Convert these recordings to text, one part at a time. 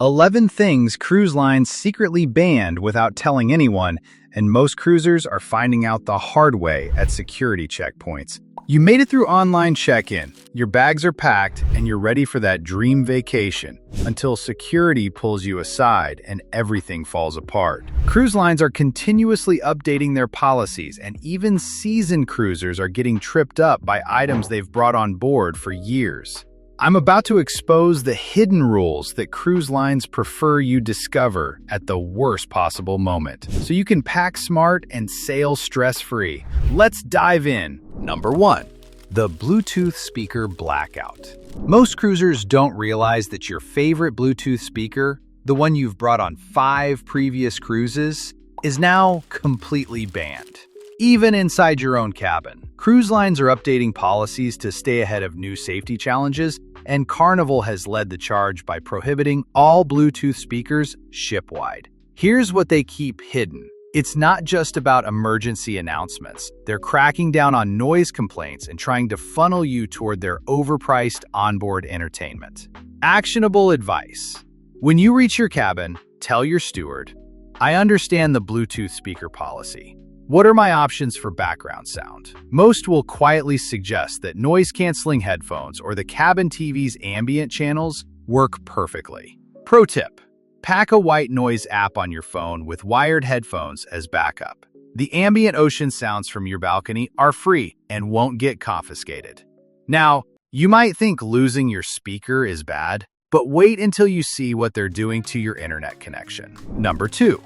11 things cruise lines secretly banned without telling anyone, and most cruisers are finding out the hard way at security checkpoints. You made it through online check-in, your bags are packed, and you're ready for that dream vacation, until security pulls you aside and everything falls apart. Cruise lines are continuously updating their policies, and even seasoned cruisers are getting tripped up by items they've brought on board for years. I'm about to expose the hidden rules that cruise lines prefer you discover at the worst possible moment, so you can pack smart and sail stress-free. Let's dive in. Number 1. The Bluetooth speaker blackout. Most cruisers don't realize that your favorite Bluetooth speaker, the one you've brought on 5 previous cruises, is now completely banned. Even inside your own cabin, cruise lines are updating policies to stay ahead of new safety challenges, and Carnival has led the charge by prohibiting all Bluetooth speakers ship-wide. Here's what they keep hidden. It's not just about emergency announcements. They're cracking down on noise complaints and trying to funnel you toward their overpriced onboard entertainment. Actionable advice. When you reach your cabin, tell your steward, "I understand the Bluetooth speaker policy. What are my options for background sound?" Most will quietly suggest that noise-canceling headphones or the cabin TV's ambient channels work perfectly. Pro tip: pack a white noise app on your phone with wired headphones as backup. The ambient ocean sounds from your balcony are free and won't get confiscated. Now, you might think losing your speaker is bad, but wait until you see what they're doing to your internet connection. Number 2.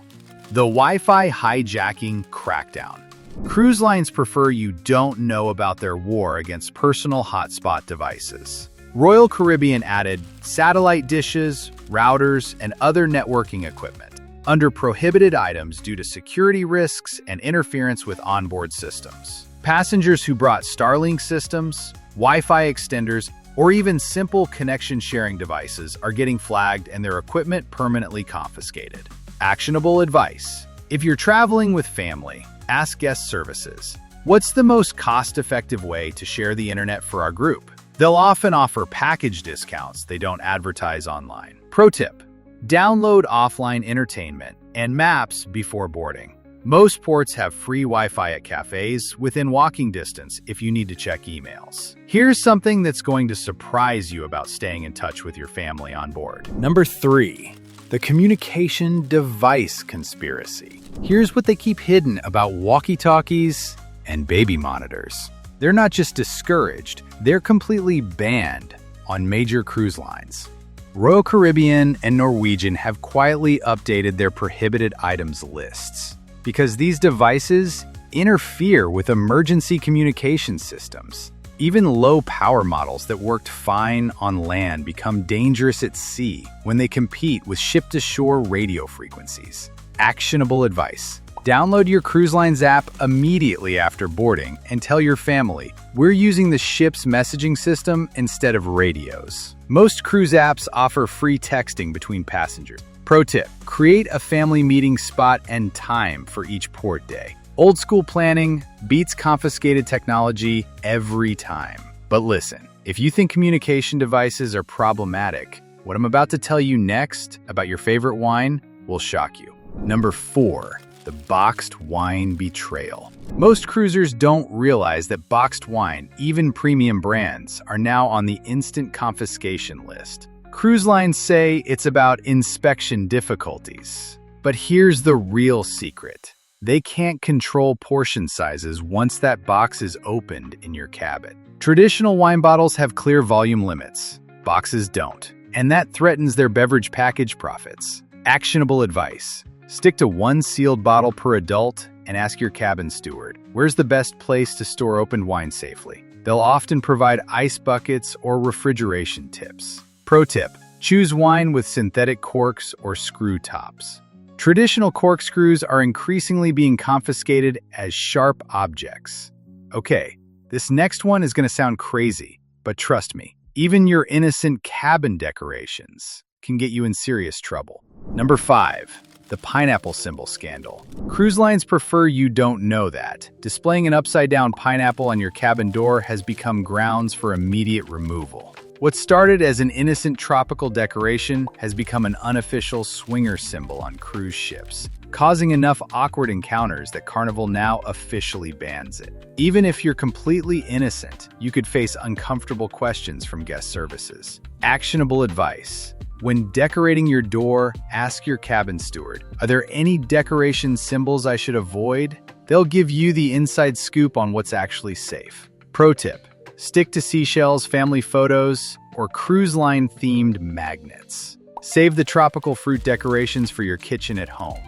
The Wi-Fi hijacking crackdown. Cruise lines prefer you don't know about their war against personal hotspot devices. Royal Caribbean added satellite dishes, routers, and other networking equipment under prohibited items due to security risks and interference with onboard systems. Passengers who brought Starlink systems, Wi-Fi extenders, or even simple connection sharing devices are getting flagged and their equipment permanently confiscated. Actionable advice. If you're traveling with family, ask guest services, "What's the most cost-effective way to share the internet for our group?" They'll often offer package discounts they don't advertise online. Pro tip: download offline entertainment and maps before boarding. Most ports have free Wi-Fi at cafes within walking distance if you need to check emails. Here's something that's going to surprise you about staying in touch with your family on board. Number 3. The communication device conspiracy. Here's what they keep hidden about walkie-talkies and baby monitors. They're not just discouraged, they're completely banned on major cruise lines. Royal Caribbean and Norwegian have quietly updated their prohibited items lists because these devices interfere with emergency communication systems. Even low-power models that worked fine on land become dangerous at sea when they compete with ship-to-shore radio frequencies. Actionable advice. Download your cruise line's app immediately after boarding and tell your family, "We're using the ship's messaging system instead of radios." Most cruise apps offer free texting between passengers. Pro tip: create a family meeting spot and time for each port day. Old school planning beats confiscated technology every time. But listen, if you think communication devices are problematic, what I'm about to tell you next about your favorite wine will shock you. Number 4. The boxed wine betrayal. Most cruisers don't realize that boxed wine, even premium brands, are now on the instant confiscation list. Cruise lines say it's about inspection difficulties. But here's the real secret. They can't control portion sizes once that box is opened in your cabin. Traditional wine bottles have clear volume limits. Boxes don't. And that threatens their beverage package profits. Actionable advice. Stick to 1 sealed bottle per adult and ask your cabin steward, "Where's the best place to store opened wine safely?" They'll often provide ice buckets or refrigeration tips. Pro tip: choose wine with synthetic corks or screw tops. Traditional corkscrews are increasingly being confiscated as sharp objects. Okay, this next one is going to sound crazy, but trust me, even your innocent cabin decorations can get you in serious trouble. Number 5. The pineapple symbol scandal. Cruise lines prefer you don't know that. Displaying an upside-down pineapple on your cabin door has become grounds for immediate removal. What started as an innocent tropical decoration has become an unofficial swinger symbol on cruise ships, causing enough awkward encounters that Carnival now officially bans it. Even if you're completely innocent, you could face uncomfortable questions from guest services. Actionable advice. When decorating your door, ask your cabin steward, are there any decoration symbols I should avoid? They'll give you the inside scoop on what's actually safe. Pro tip. Stick to seashells, family photos, or cruise line themed magnets. Save the tropical fruit decorations for your kitchen at home.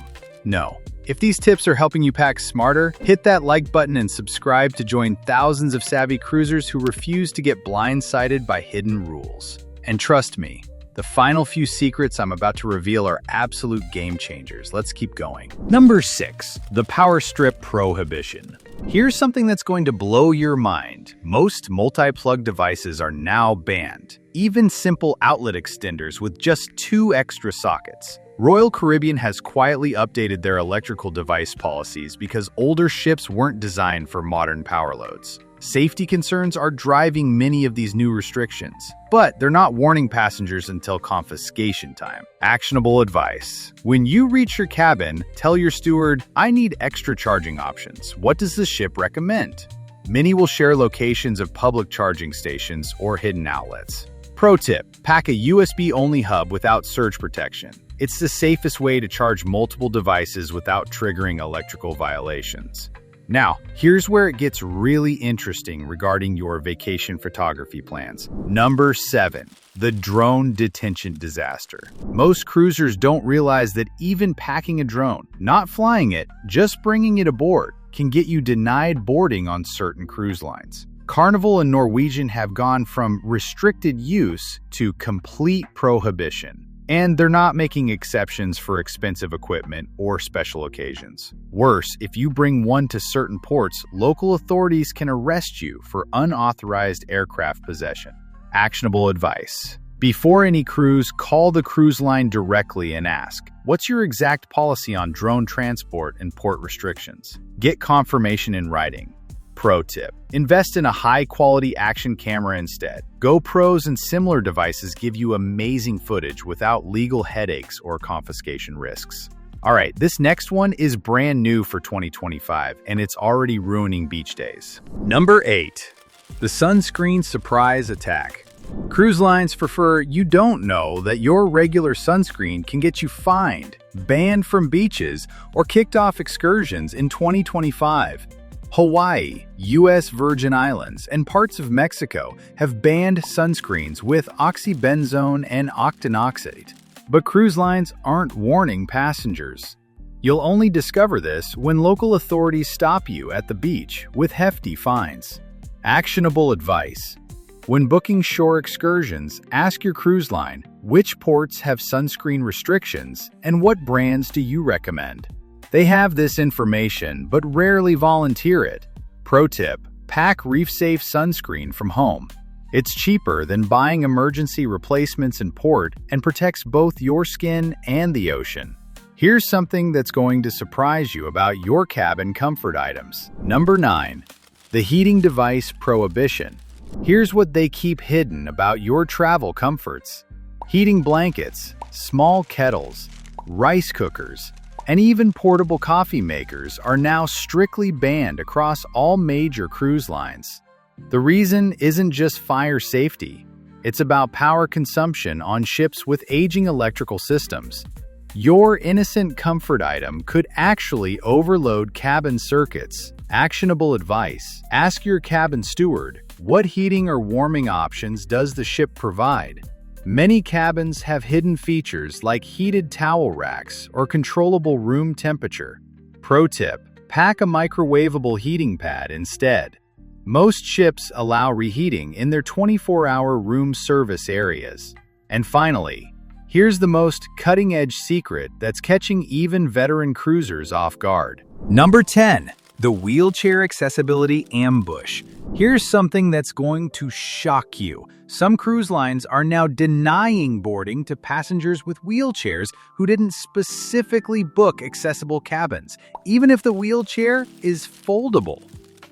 No. If these tips are helping you pack smarter, hit that like button and subscribe to join thousands of savvy cruisers who refuse to get blindsided by hidden rules. And trust me, the final few secrets I'm about to reveal are absolute game changers. Let's keep going. Number 6. The Power Strip Prohibition. Here's something that's going to blow your mind. Most multi-plug devices are now banned, even simple outlet extenders with just 2 extra sockets. Royal Caribbean has quietly updated their electrical device policies because older ships weren't designed for modern power loads. Safety concerns are driving many of these new restrictions, but they're not warning passengers until confiscation time. Actionable advice. When you reach your cabin, tell your steward, I need extra charging options. What does the ship recommend? Many will share locations of public charging stations or hidden outlets. Pro tip, pack a USB-only hub without surge protection. It's the safest way to charge multiple devices without triggering electrical violations. Now, here's where it gets really interesting regarding your vacation photography plans. Number 7. The drone detention disaster. Most cruisers don't realize that even packing a drone, not flying it, just bringing it aboard, can get you denied boarding on certain cruise lines. Carnival and Norwegian have gone from restricted use to complete prohibition. And they're not making exceptions for expensive equipment or special occasions. Worse, if you bring one to certain ports, local authorities can arrest you for unauthorized aircraft possession. Actionable advice. Before any cruise, call the cruise line directly and ask, what's your exact policy on drone transport and port restrictions? Get confirmation in writing. Pro tip. Invest in a high-quality action camera instead. GoPros and similar devices give you amazing footage without legal headaches or confiscation risks. Alright, this next one is brand new for 2025, and it's already ruining beach days. Number 8. The sunscreen surprise attack. Cruise lines prefer you don't know that your regular sunscreen can get you fined, banned from beaches, or kicked off excursions in 2025. Hawaii, U.S. Virgin Islands, and parts of Mexico have banned sunscreens with oxybenzone and octinoxate. But cruise lines aren't warning passengers. You'll only discover this when local authorities stop you at the beach with hefty fines. Actionable advice. When booking shore excursions, ask your cruise line which ports have sunscreen restrictions and what brands do you recommend. They have this information, but rarely volunteer it. Pro tip, pack reef-safe sunscreen from home. It's cheaper than buying emergency replacements in port and protects both your skin and the ocean. Here's something that's going to surprise you about your cabin comfort items. Number 9. The heating device prohibition. Here's what they keep hidden about your travel comforts. Heating blankets, small kettles, rice cookers, and even portable coffee makers are now strictly banned across all major cruise lines. The reason isn't just fire safety. It's about power consumption on ships with aging electrical systems. Your innocent comfort item could actually overload cabin circuits. Actionable advice. Ask your cabin steward, what heating or warming options does the ship provide? Many cabins have hidden features like heated towel racks or controllable room temperature. Pro tip, pack a microwavable heating pad instead. Most ships allow reheating in their 24-hour room service areas. And finally, here's the most cutting-edge secret that's catching even veteran cruisers off guard. Number 10. The wheelchair accessibility ambush. Here's something that's going to shock you. Some cruise lines are now denying boarding to passengers with wheelchairs who didn't specifically book accessible cabins, even if the wheelchair is foldable.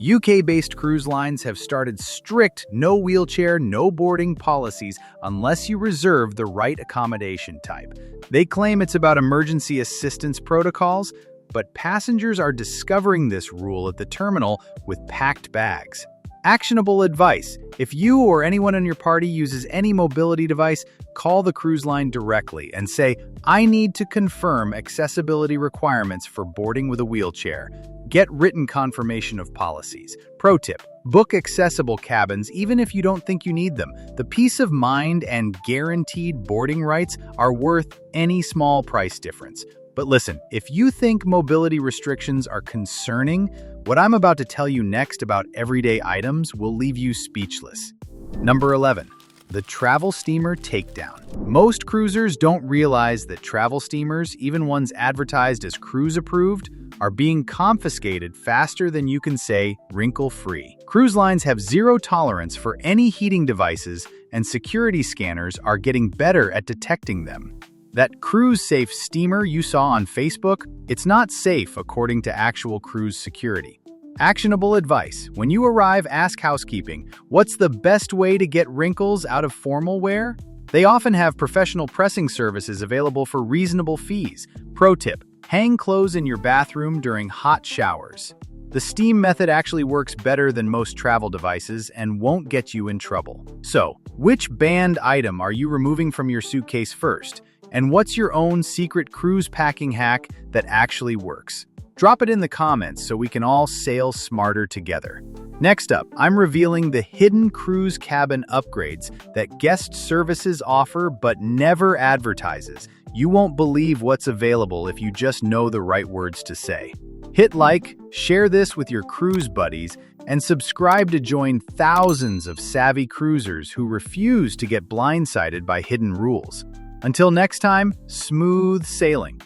UK-based cruise lines have started strict no wheelchair, no boarding policies unless you reserve the right accommodation type. They claim it's about emergency assistance protocols, but passengers are discovering this rule at the terminal with packed bags. Actionable advice: if you or anyone in your party uses any mobility device, call the cruise line directly and say, "I need to confirm accessibility requirements for boarding with a wheelchair." Get written confirmation of policies. Pro tip: book accessible cabins even if you don't think you need them. The peace of mind and guaranteed boarding rights are worth any small price difference. But listen, if you think mobility restrictions are concerning, what I'm about to tell you next about everyday items will leave you speechless. Number 11. The travel steamer takedown. Most cruisers don't realize that travel steamers, even ones advertised as cruise approved, are being confiscated faster than you can say wrinkle-free. Cruise lines have zero tolerance for any heating devices, and security scanners are getting better at detecting them. That cruise-safe steamer you saw on Facebook, it's not safe according to actual cruise security. Actionable advice: when you arrive, ask housekeeping, what's the best way to get wrinkles out of formal wear? They often have professional pressing services available for reasonable fees. Pro tip: hang clothes in your bathroom during hot showers. The steam method actually works better than most travel devices and won't get you in trouble. So, which banned item are you removing from your suitcase first? And what's your own secret cruise packing hack that actually works? Drop it in the comments so we can all sail smarter together. Next up, I'm revealing the hidden cruise cabin upgrades that guest services offer but never advertises. You won't believe what's available if you just know the right words to say. Hit like, share this with your cruise buddies, and subscribe to join thousands of savvy cruisers who refuse to get blindsided by hidden rules. Until next time, smooth sailing.